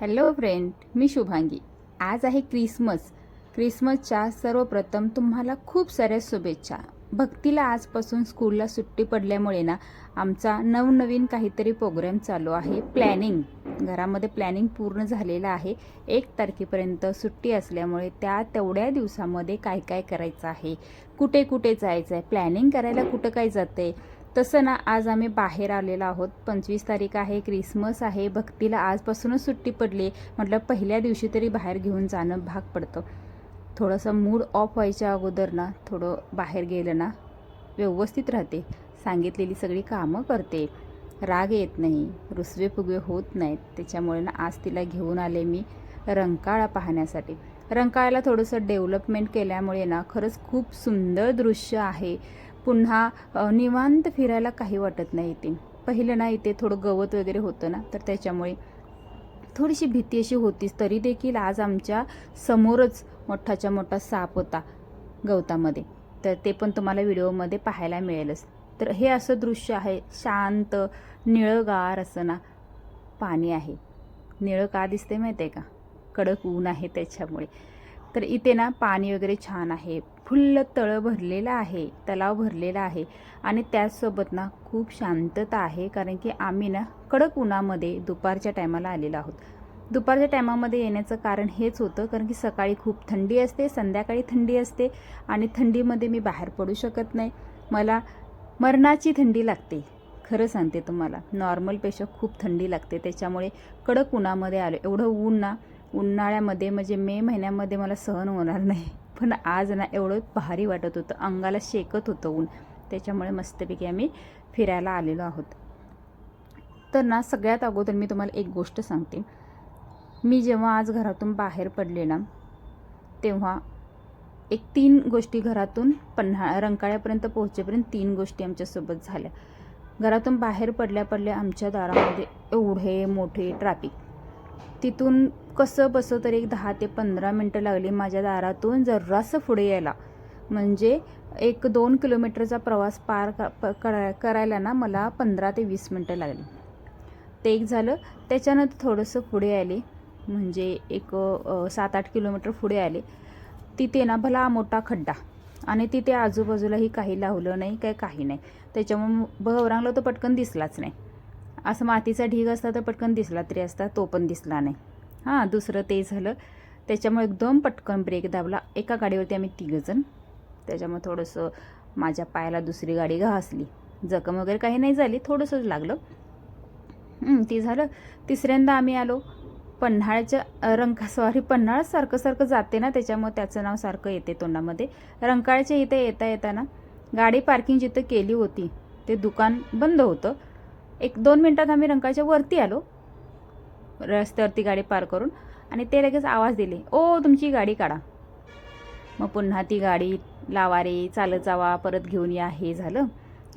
Hello friend, मी शुभांगी. आज आहे Christmas. क्रिसमसच्या सर्वप्रथम तुम्हाला खूप साऱ्या शुभेच्छा. भक्तीला आजपासून स्कूलला सुट्टी पडल्यामुळे ना आमचा नवनवीन काहीतरी प्रोग्राम चालू आहे. घरामध्ये प्लॅनिंग पूर्ण झालेलं आहे. 1 तारखेपर्यंत सुट्टी असल्यामुळे तेवढ्या दिवसामध्ये काय काय करायचं आहे, कुठे कुठे जायचं आहे, प्लॅनिंग करायला कुठं काय जातं आहे. तसं ना आज आम्ही बाहेर आलेलो आहोत. 25 तारीख आहे, क्रिसमस आहे. भक्तीला आजपासूनच सुट्टी पडली. म्हटलं पहिल्या दिवशी तरी बाहेर घेऊन जाणं भाग पडतं. थोडंसं मूड ऑफ व्हायच्या अगोदर ना थोडं बाहेर गेलं ना व्यवस्थित राहते. सांगितलेली सगळी कामं करते, राग येत नाही, रुसवे फुगवे होत नाहीत. त्याच्यामुळे ना आज तिला घेऊन आले मी रंकाळा पाहण्यासाठी. रंकाळ्याला थोडंसं डेव्हलपमेंट केल्यामुळे ना खरंच खूप सुंदर दृश्य आहे. पुन्हा निवांत फिरायला काही वाटत नाही इथे. पहिलं ना इथे थोडं गवत वगैरे होतं ना, तर त्याच्यामुळे थोडीशी भीती अशी होतीच. तरी देखील आज आमच्या समोरच मोठाच्या मोठा साप होता गवतामध्ये, तर ते पण तुम्हाला व्हिडिओमध्ये पाहायला मिळेलच. तर हे असं दृश्य आहे, शांत निळगार असं ना पाणी आहे. निळं का दिसते माहिती आहे का? कडक ऊन आहे त्याच्यामुळे. तर इथे ना पाणी वगैरे छान आहे, फुल्ल तळं भरलेलं आहे, तलाव भरलेला आहे आणि त्याचसोबत ना खूप शांतता आहे. कारण की आम्ही ना कडक उन्हामध्ये दुपारच्या टायमाला आलेलो आहोत. दुपारच्या टायमामध्ये येण्याचं कारण हेच होतं, कारण की सकाळी खूप थंडी असते, संध्याकाळी थंडी असते आणि थंडीमध्ये मी बाहेर पडू शकत नाही. मला मरणाची थंडी लागते, खरं सांगते तुम्हाला. नॉर्मलपेक्षा खूप थंडी लागते. त्याच्यामुळे कडक उन्हामध्ये आलो. एवढं ऊन ना उन्हाळ्यामध्ये म्हणजे मे महिन्यामध्ये मला सहन होणार नाही, पण आज ना एवढं भारी वाटत होतं, अंगाला शेकत होतं ऊन. त्याच्यामुळे मस्तपैकी आम्ही फिरायला आलेलो आहोत. तर ना सगळ्यात अगोदर मी तुम्हाला एक गोष्ट सांगते. मी जेव्हा आज घरातून बाहेर पडले ना तेव्हा 3 गोष्टी घरातून रंकाळ्यापर्यंत पोहोचेपर्यंत 3 गोष्टी आमच्यासोबत झाल्या. घरातून बाहेर पडल्या आमच्या दारामध्ये एवढे मोठे ट्रॅफिक. तिथून कसं बसं तरी एक 10 ते 15 मिनटं लागली माझ्या दारातून जरासं पुढे यायला. म्हणजे 1-2 किलोमीटरचा प्रवास पार करायला ना मला 15 ते 20 मिनटं लागली. ते एक झालं. त्याच्यानंतर थोडंसं पुढे आले, म्हणजे एक 7-8 किलोमीटर पुढे आले. तिथे ना भला मोठा खड्डा आणि तिथे आजूबाजूलाही काही लावलं नाही, काही नाही. त्याच्यामुळे बहरांगला तो पटकन दिसलाच नाही. असं मातीचा ढीग असता तर पटकन दिसला तरी असता, तो पण दिसला नाही. दुसरं ते झालं. त्याच्यामुळे एकदम पटकन ब्रेक दाबला. एका गाडीवरती आम्ही 3 जण. त्याच्यामुळे थोडंसं माझ्या पायाला दुसरी गाडी घासली. जखम वगैरे काही नाही झाली, थोडंसंच लागलं. ते झालं. तिसऱ्यांदा आम्ही आलो पन्हाळ्याच्या पन्हाळ सारखं जाते ना, त्याच्यामुळे त्याचं नाव सारखं येते तोंडामध्ये. रंकाळ्याच्या इथे येताना गाडी पार्किंग जिथं केली होती ते दुकान बंद होतं. 1-2 मिनटात आम्ही रंकाळ्याच्या वरती आलो, रस्त्यावरती गाडी पार करून, आणि ते लगेच आवाज दिले, ओ तुमची गाडी काढा. मग पुन्हा ती गाडी लावा रे, चालत जावा, परत घेऊन या. हे झालं.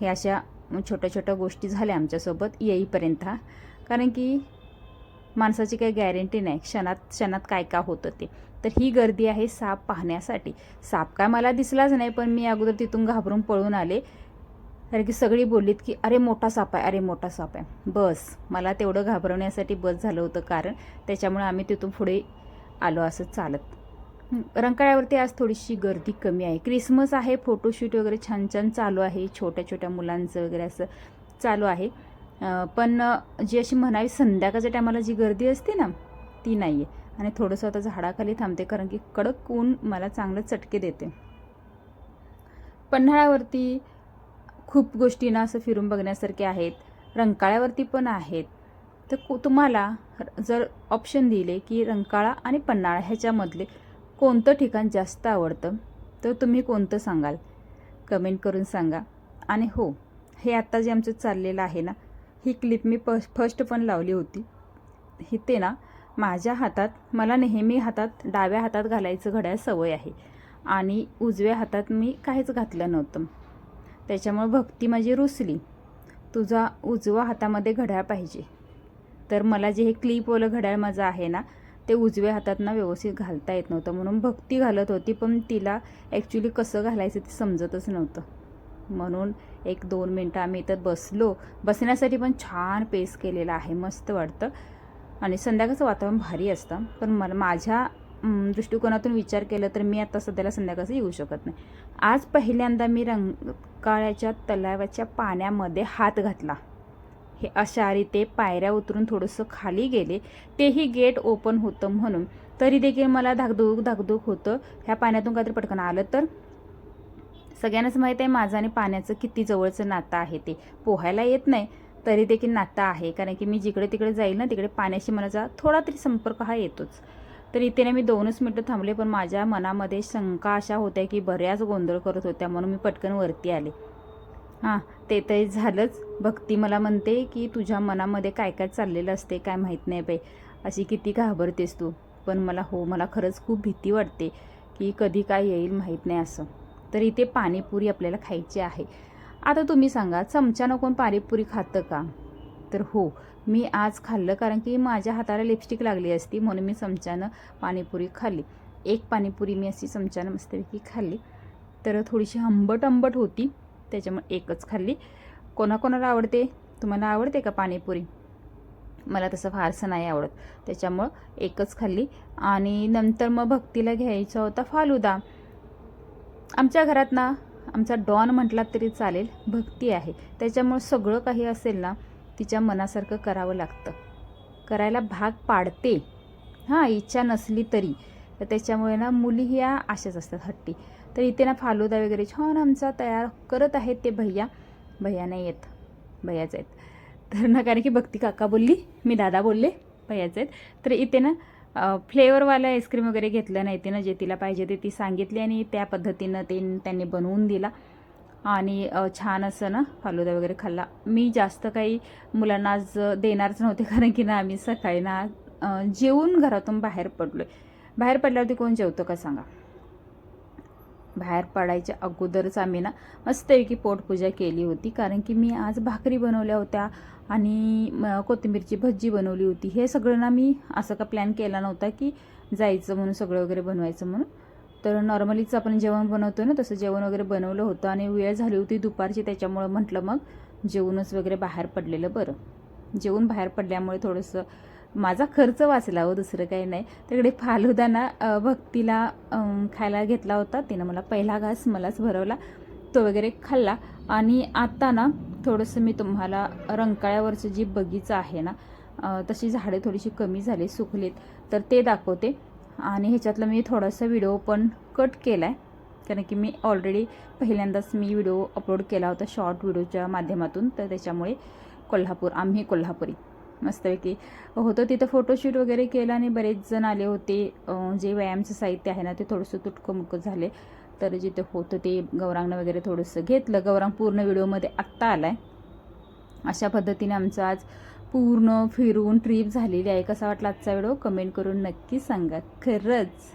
हे अशा छोट्या छोट्या गोष्टी झाल्या आमच्यासोबत येईपर्यंत. कारण की माणसाची काही गॅरंटी नाही क्षणात काय होतं ते. तर ही गर्दी आहे साप पाहण्यासाठी. साप काय मला दिसलाच नाही, पण मी अगोदर तिथून घाबरून पळून आले. कारण की सगळी बोललीत की अरे मोठा साप आहे, अरे मोठा साप आहे. बस मला तेवढं घाबरवण्यासाठी बस झालं होतं कारण. त्याच्यामुळे आम्ही तिथून पुढे आलो असं चालत. रंकाळ्यावरती आज थोडीशी गर्दी कमी आहे. क्रिसमस आहे, फोटोशूट वगैरे छान छान चालू आहे, छोट्या छोट्या मुलांचं वगैरे असं चालू आहे. पण जी अशी म्हणावी संध्याकाळच्या टायमाला जी गर्दी असते ना ती नाही आहे. आणि थोडंसं आता झाडाखाली थांबते, कारण की कडक ऊन मला चांगलं चटके देते. पन्हाळ्यावरती खूप गोष्टी ना असं फिरून बघण्यासारख्या आहेत. रंकाळ्यावरती पण आहेत. तर तुम्हाला जर ऑप्शन दिले की रंकाळा आणि पन्हाळा ह्याच्यामधले कोणतं ठिकाण जास्त आवडतं, तर तुम्ही कोणतं सांगाल? कमेंट करून सांगा. आणि हो, हे आत्ता जे आमचं चाललेलं आहे ना, ही क्लिप मी फर्स्ट पण लावली होती. इथे ना माझ्या हातात, मला नेहमी डाव्या हातात घालायचं घड्याळ सवय आहे आणि उजव्या हातात मी काहीच घातलं नव्हतं. त्याच्यामुळे भक्ती माझी रुसली, तुझा उजवा हातामध्ये घड्याळ पाहिजे. तर मला जे हे क्लिपवालं घड्याळ माझं आहे ना ते उजव्या हातात ना व्यवस्थित घालता येत नव्हतं, म्हणून भक्ती घालत होती, पण तिला ॲक्च्युली कसं घालायचं ते समजतच नव्हतं. म्हणून 1-2 मिनटं आम्ही इथं बसलो. बसण्यासाठी पण छान पेस केलेला आहे, मस्त वाटतं. आणि संध्याकाळचं वातावरण भारी असतं, पण मला माझ्या दृष्टिकोनातून विचार केला तर मी आता सध्याला संध्याकाळचं येऊ शकत नाही. आज पहिल्यांदा मी रंकाळ्याच्या तलावाच्या पाण्यामध्ये हात घातला. हे अशा रीते पायऱ्या उतरून थोडंसं खाली गेले, तेही गेट ओपन होतं म्हणून. तरी देखील मला धाकधूक होतं, ह्या पाण्यातून काहीतरी पटकन आलं तर. सगळ्यांनाच माहीत आहे माझं आणि पाण्याचं किती जवळचं नातं आहे ते. पोहायला येत नाही तरी देखील नातं आहे, कारण की मी जिकडे तिकडे जाईल ना तिकडे पाण्याशी मला थोडा तरी संपर्क हा येतोच. तर इथे ना मी 2च मिनटं थांबले, पण माझ्या मनामध्ये शंका अशा होत्या की बऱ्याच गोंधळ करत होत्या, म्हणून मी पटकन वरती आले. हां, ते तर झालंच. भक्ती मला म्हणते की तुझ्या मनामध्ये काय काय चाललेलं असते काय माहीत नाही बाई, अशी किती घाबरतेस तू. पण मला खरंच खूप भीती वाटते की कधी काय येईल माहीत नाही असं. तर इथे पाणीपुरी आपल्याला खायची आहे. आता तुम्ही सांगा, चमच्यानं कोण पाणीपुरी खातं का? तर हो, मी आज खाल्लं, कारण की माझ्या हाताला लिपस्टिक लागली असती म्हणून मी चमच्यानं पाणीपुरी खाल्ली. एक पाणीपुरी मी अशी चमच्यानं मस्तपैकी खाल्ली, तर थोडीशी आंबट होती, त्याच्यामुळे एकच खाल्ली. कोणाकोणाला आवडते? तुम्हाला आवडते का पाणीपुरी? मला तसं फारसं नाही आवडत, त्याच्यामुळं एकच खाल्ली. आणि नंतर मग भक्तीला घ्यायचा होता फालुदा. आमच्या घरात ना आमचा डॉन म्हटला तरी चालेल, भक्ती आहे, त्याच्यामुळं सगळं काही असेल ना तिच्या मनासारखं करावं लागतं, करायला भाग पाडते. हां, इच्छा नसली तरी. तर त्याच्यामुळे ना मुली ह्या अशाच असतात, हट्टी. तर इथे ना फालुदा वगैरे छान आमचा तयार करत आहेत ते भैया नाही येत, भैयाच आहेत. तर ना, कारण की भक्ती काका बोलली, मी दादा बोलले, भैयाच आहेत. तर इथे ना फ्लेवरवाला आईस्क्रीम वगैरे घेतलं नाही, तिनं जे तिला पाहिजे ते ती सांगितली आणि त्या पद्धतीनं त्यांनी बनवून दिला. आणि छान असं ना फालुदा वगैरे खाल्ला. मी जास्त काही मुलांना आज देणारच नव्हते, कारण की ना आम्ही सकाळी ना जेवून घरातून बाहेर पडलो आहे. बाहेर पडल्यावरती कोण जेवतं का सांगा? बाहेर पडायच्या अगोदरच आम्ही ना मस्तपैकी पोटपूजा केली होती, कारण की मी आज भाकरी बनवल्या होत्या आणि कोथिंबीरची भजी बनवली होती. हे सगळं ना मी असं का प्लॅन केला नव्हता की जायचं म्हणून सगळं वगैरे बनवायचं म्हणून. तर नॉर्मलीच आपण जेवण बनवतो ना तसं जेवण वगैरे बनवलं होतं आणि वेळ झाली होती दुपारची, त्याच्यामुळं म्हटलं मग जेवूनच वगैरे बाहेर पडलेलं बरं. जेवून बाहेर पडल्यामुळे थोडंसं माझा खर्च वाचला हो, दुसरं काही नाही. तिकडे फालुदा ना भक्तीला खायला घेतला होता, तिनं मला पहिला घास मलाच भरवला, तो वगैरे खाल्ला. आणि आता ना थोडंसं मी तुम्हाला रंकाळ्यावरचं जी बगीचा आहे ना, तशी झाडे थोडीशी कमी झाली, सुकलीत, तर ते दाखवते. आणि ह्याच्यातलं मी थोडासा व्हिडिओ पण कट केला आहे, कारण की मी ऑलरेडी पहिल्यांदाच मी व्हिडिओ अपलोड केला होता शॉर्ट व्हिडिओच्या माध्यमातून. तर त्याच्यामुळे आम्ही कोल्हापुरी मस्तपैकी होतं तिथं, फोटोशूट वगैरे केलं आणि बरेच जण आले होते. जे व्यायामचं साहित्य आहे ना ते थोडंसं तुटकं झाले, तर जिथे होतं ते गौरांगनं वगैरे थोडंसं घेतलं. गौरांग पूर्ण व्हिडिओमध्ये आत्ता आला आहे. अशा पद्धतीने आमचं आज पूर्ण फिरून ट्रिप झालेली आहे. कसा वाटला आजचा व्हिडिओ कमेंट करून नक्की सांगा. खरंच